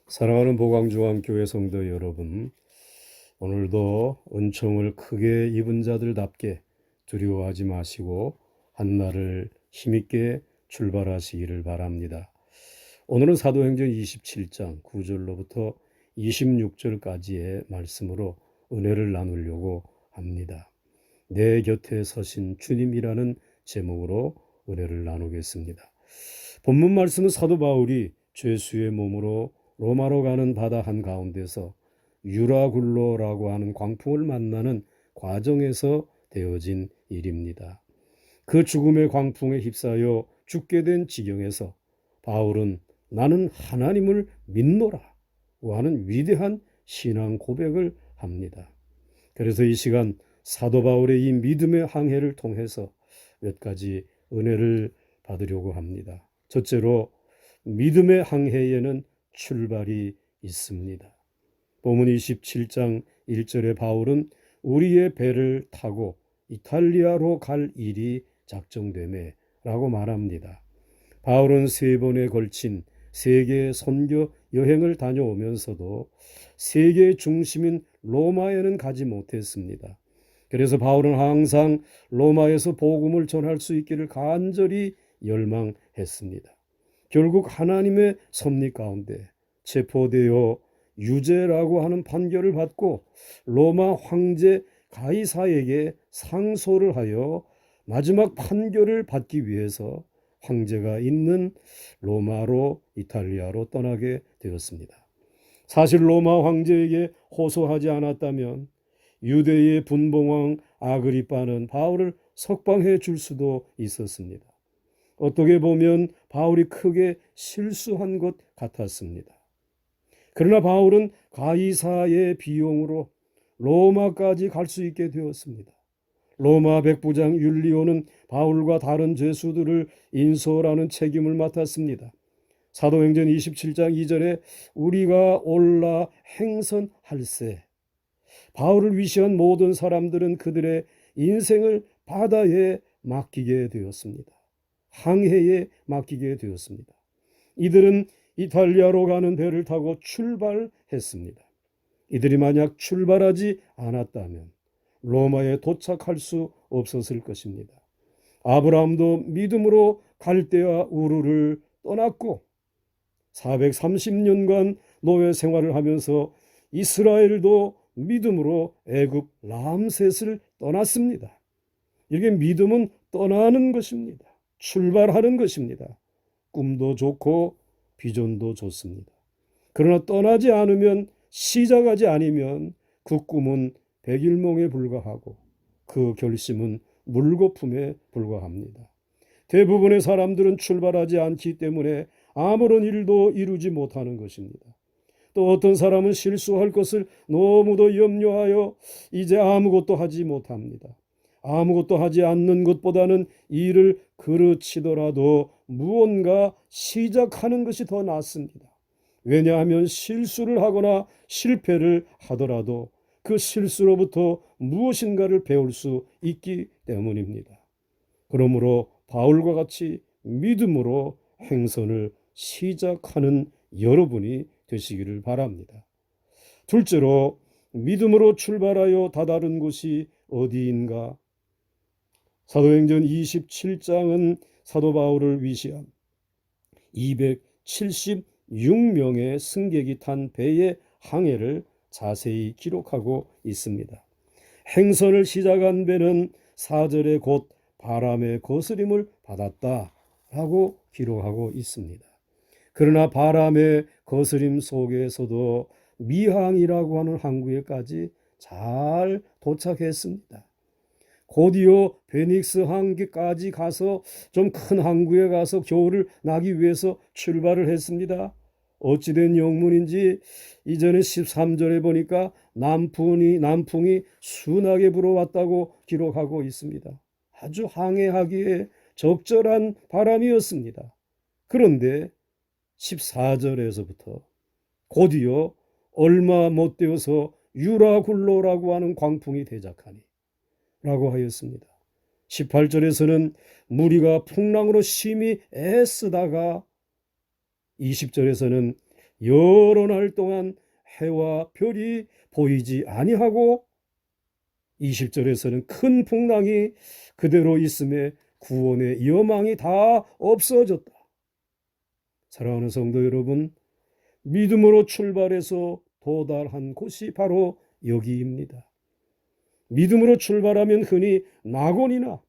사랑하는 보광중앙교회 성도 여러분, 오늘도 은총을 크게 입은 자들답게 두려워하지 마시고 한날을 힘있게 출발하시기를 바랍니다. 오늘은 사도행전 27장 9절로부터 26절까지의 말씀으로 은혜를 나누려고 합니다. 내 곁에 서신 주님이라는 제목으로 은혜를 나누겠습니다. 본문 말씀은 사도 바울이 죄수의 몸으로 로마로 가는 바다 한가운데서 유라굴로라고 하는 광풍을 만나는 과정에서 되어진 일입니다. 그 죽음의 광풍에 휩싸여 죽게 된 지경에서 바울은 나는 하나님을 믿노라고 하는 위대한 신앙 고백을 합니다. 그래서 이 시간 사도 바울의 이 믿음의 항해를 통해서 몇 가지 은혜를 받으려고 합니다. 첫째로 믿음의 항해에는 출발이 있습니다. 본문 27장 1절에 바울은 우리의 배를 타고 이탈리아로 갈 일이 작정되매 라고 말합니다. 바울은 3번에 걸친 세계 선교 여행을 다녀오면서도 세계의 중심인 로마에는 가지 못했습니다. 그래서 바울은 항상 로마에서 복음을 전할 수 있기를 간절히 열망했습니다. 결국 하나님의 섭리 가운데 체포되어 유죄라고 하는 판결을 받고 로마 황제 가이사에게 상소를 하여 마지막 판결을 받기 위해서 황제가 있는 로마로 이탈리아로 떠나게 되었습니다. 사실 로마 황제에게 호소하지 않았다면 유대의 분봉왕 아그리빠는 바울을 석방해 줄 수도 있었습니다. 어떻게 보면 바울이 크게 실수한 것 같았습니다. 그러나 바울은 가이사의 비용으로 로마까지 갈 수 있게 되었습니다. 로마 백부장 율리오는 바울과 다른 죄수들을 인솔하는 책임을 맡았습니다. 사도행전 27장 2절에 우리가 올라 행선할세, 바울을 위시한 모든 사람들은 그들의 인생을 바다에 맡기게 되었습니다. 항해에 맡기게 되었습니다. 이들은 이탈리아로 가는 배를 타고 출발했습니다. 이들이 만약 출발하지 않았다면 로마에 도착할 수 없었을 것입니다. 아브라함도 믿음으로 갈대아 우르를 떠났고 430년간 노예 생활을 하면서 이스라엘도 믿음으로 애굽 람셋을 떠났습니다. 이게 믿음은 떠나는 것입니다. 출발하는 것입니다. 꿈도 좋고 비전도 좋습니다. 그러나 떠나지 않으면, 시작하지 않으면 그 꿈은 백일몽에 불과하고 그 결심은 물거품에 불과합니다. 대부분의 사람들은 출발하지 않기 때문에 아무런 일도 이루지 못하는 것입니다. 또 어떤 사람은 실수할 것을 너무도 염려하여 이제 아무것도 하지 못합니다. 아무것도 하지 않는 것보다는 일을 그르치더라도 무언가 시작하는 것이 더 낫습니다. 왜냐하면 실수를 하거나 실패를 하더라도 그 실수로부터 무엇인가를 배울 수 있기 때문입니다. 그러므로 바울과 같이 믿음으로 행선을 시작하는 여러분이 되시기를 바랍니다. 둘째로 믿음으로 출발하여 다다른 곳이 어디인가? 사도행전 27장은 사도 바울을 위시한 276명의 승객이 탄 배의 항해를 자세히 기록하고 있습니다. 행선을 시작한 배는 4절에 곧 바람의 거스림을 받았다라고 기록하고 있습니다. 그러나 바람의 거스림 속에서도 미항이라고 하는 항구에까지 잘 도착했습니다. 곧이어 베닉스 항구까지 가서 좀 큰 항구에 가서 겨울을 나기 위해서 출발을 했습니다. 어찌된 영문인지 이전에 13절에 보니까 남풍이 순하게 불어왔다고 기록하고 있습니다. 아주 항해하기에 적절한 바람이었습니다. 그런데 14절에서부터 곧이어 얼마 못 되어서 유라굴로라고 하는 광풍이 대작하니 라고 하였습니다. 18절에서는 무리가 풍랑으로 심히 애쓰다가 20절에서는 여러 날 동안 해와 별이 보이지 아니하고 20절에서는 큰 풍랑이 그대로 있음에 구원의 여망이 다 없어졌다. 사랑하는 성도 여러분, 믿음으로 출발해서 도달한 곳이 바로 여기입니다. 믿음으로 출발하면 흔히 낙원이나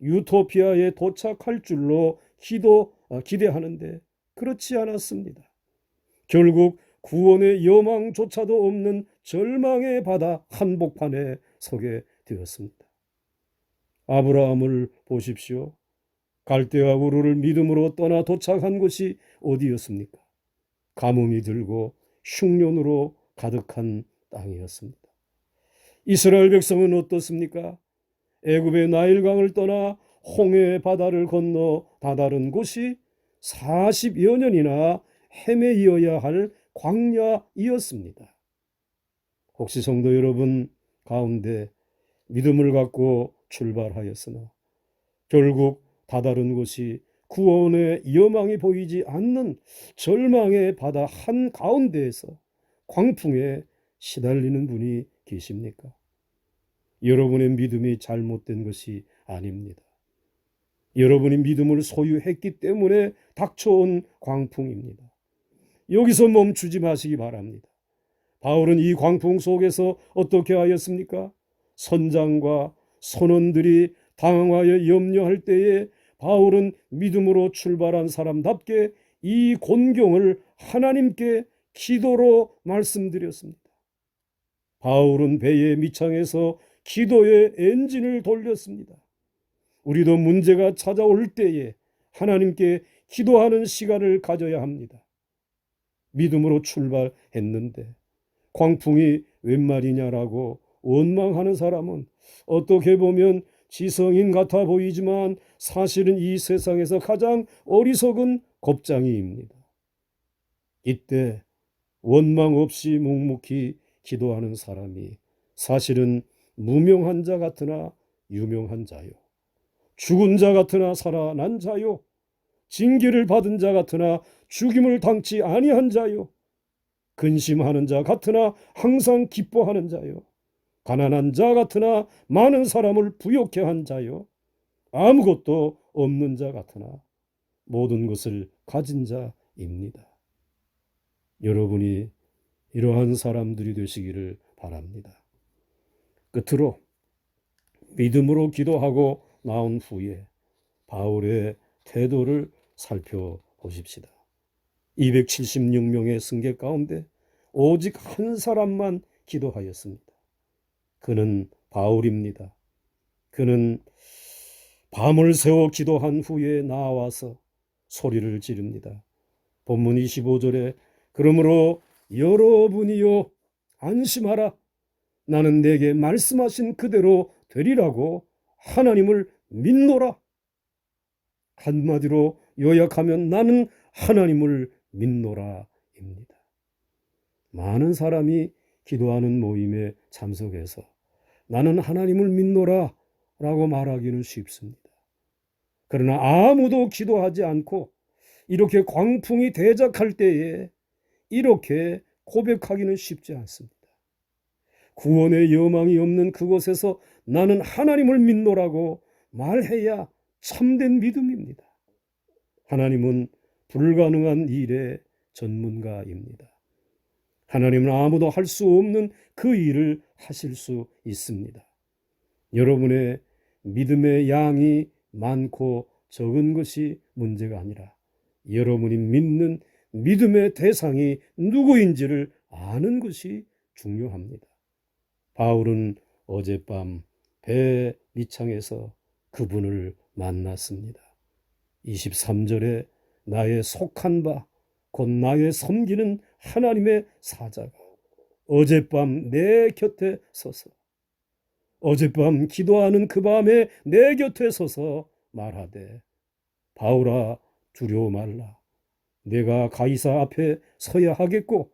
유토피아에 도착할 줄로 기대하는데 그렇지 않았습니다. 결국 구원의 여망조차도 없는 절망의 바다 한복판에 서게 되었습니다. 아브라함을 보십시오. 갈대아 우르를 믿음으로 떠나 도착한 곳이 어디였습니까? 가뭄이 들고 흉년으로 가득한 땅이었습니다. 이스라엘 백성은 어떻습니까? 애굽의 나일강을 떠나 홍해 바다를 건너 다다른 곳이 40여 년이나 헤매이어야 할 광야이었습니다. 혹시 성도 여러분 가운데 믿음을 갖고 출발하였으나 결국 다다른 곳이 구원의 여망이 보이지 않는 절망의 바다 한가운데에서 광풍에 시달리는 분이 계십니까? 여러분의 믿음이 잘못된 것이 아닙니다. 여러분이 믿음을 소유했기 때문에 닥쳐온 광풍입니다. 여기서 멈추지 마시기 바랍니다. 바울은 이 광풍 속에서 어떻게 하였습니까? 선장과 선원들이 당하여 염려할 때에 바울은 믿음으로 출발한 사람답게 이 곤경을 하나님께 기도로 말씀드렸습니다. 바울은 배의 밑창에서 기도의 엔진을 돌렸습니다. 우리도 문제가 찾아올 때에 하나님께 기도하는 시간을 가져야 합니다. 믿음으로 출발했는데 광풍이 웬 말이냐라고 원망하는 사람은 어떻게 보면 지성인 같아 보이지만 사실은 이 세상에서 가장 어리석은 겁쟁이입니다. 이때 원망 없이 묵묵히 기도하는 사람이 사실은 무명한 자 같으나 유명한 자요, 죽은 자 같으나 살아난 자요, 징계를 받은 자 같으나 죽임을 당치 아니한 자요, 근심하는 자 같으나 항상 기뻐하는 자요, 가난한 자 같으나 많은 사람을 부욕해 한 자요, 아무것도 없는 자 같으나 모든 것을 가진 자입니다. 여러분이 이러한 사람들이 되시기를 바랍니다. 끝으로 믿음으로 기도하고 나온 후에 바울의 태도를 살펴보십시다. 276명의 승객 가운데 오직 한 사람만 기도하였습니다. 그는 바울입니다. 그는 밤을 새워 기도한 후에 나와서 소리를 지릅니다. 본문 25절에 그러므로 여러분이요 안심하라, 나는 내게 말씀하신 그대로 되리라고 하나님을 믿노라. 한마디로 요약하면 나는 하나님을 믿노라입니다. 많은 사람이 기도하는 모임에 참석해서 나는 하나님을 믿노라 라고 말하기는 쉽습니다. 그러나 아무도 기도하지 않고 이렇게 광풍이 대적할 때에 이렇게 고백하기는 쉽지 않습니다. 구원의 여망이 없는 그곳에서 나는 하나님을 믿노라고 말해야 참된 믿음입니다. 하나님은 불가능한 일의 전문가입니다. 하나님은 아무도 할 수 없는 그 일을 하실 수 있습니다. 여러분의 믿음의 양이 많고 적은 것이 문제가 아니라 여러분이 믿는 믿음의 대상이 누구인지를 아는 것이 중요합니다. 바울은 어젯밤 배 밑창에서 그분을 만났습니다. 23절에 나의 속한 바 곧 나의 섬기는 하나님의 사자가 어젯밤 내 곁에 서서, 어젯밤 기도하는 그 밤에 내 곁에 서서 말하되 바울아 두려워 말라, 내가 가이사 앞에 서야 하겠고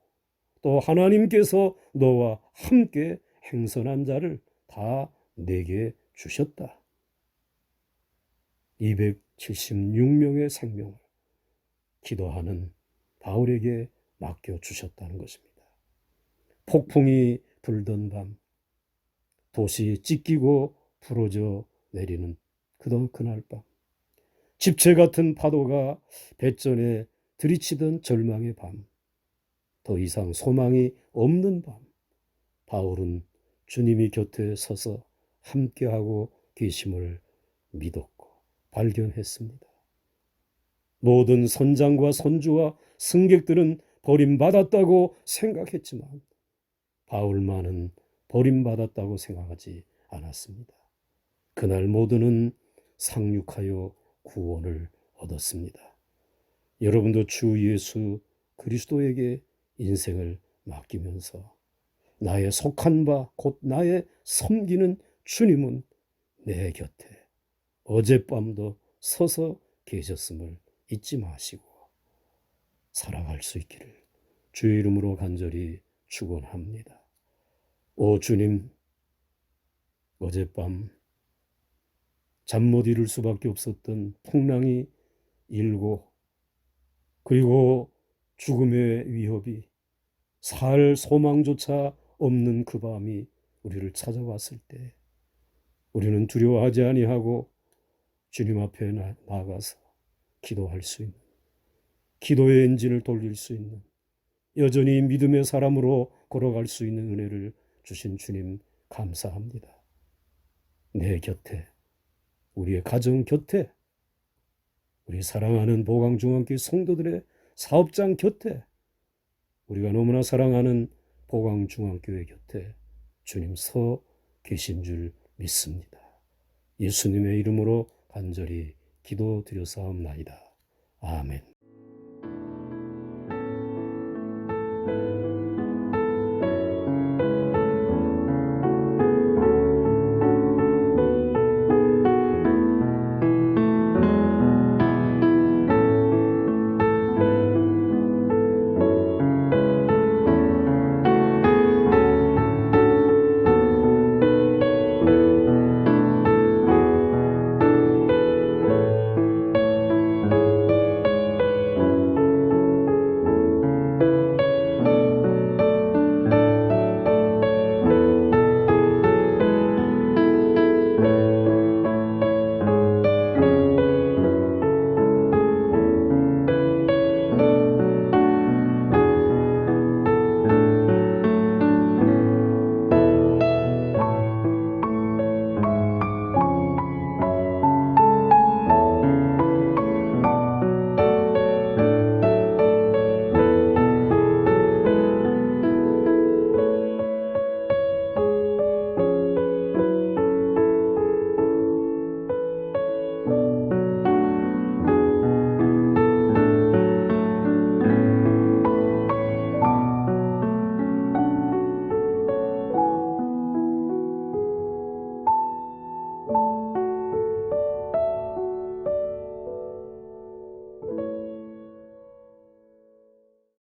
또 하나님께서 너와 함께 행선한 자를 다 내게 주셨다. 276명의 생명을 기도하는 바울에게 맡겨주셨다는 것입니다. 폭풍이 불던 밤, 도시 찢기고 부러져 내리는 그날 밤, 집채 같은 파도가 뱃전에 들이치던 절망의 밤, 더 이상 소망이 없는 밤, 바울은 주님이 곁에 서서 함께하고 계심을 믿었고 발견했습니다. 모든 선장과 선주와 승객들은 버림받았다고 생각했지만 바울만은 버림받았다고 생각하지 않았습니다. 그날 모두는 상륙하여 구원을 얻었습니다. 여러분도 주 예수 그리스도에게 인생을 맡기면서 나의 속한 바 곧 나의 섬기는 주님은 내 곁에 어젯밤도 서서 계셨음을 잊지 마시고 살아갈 수 있기를 주의 이름으로 간절히 축원합니다. 오 주님, 어젯밤 잠 못 이룰 수밖에 없었던 풍랑이 일고 그리고 죽음의 위협이 살 소망조차 없는 그 밤이 우리를 찾아왔을 때 우리는 두려워하지 아니하고 주님 앞에 나아가서 기도할 수 있는, 기도의 엔진을 돌릴 수 있는, 여전히 믿음의 사람으로 걸어갈 수 있는 은혜를 주신 주님 감사합니다. 내 곁에, 우리의 가정 곁에, 우리 사랑하는 보강중앙교회 성도들의 사업장 곁에, 우리가 너무나 사랑하는 보강중앙교회 곁에 주님 서 계신 줄 믿습니다. 예수님의 이름으로 간절히 기도드렸사옵나이다. 아멘.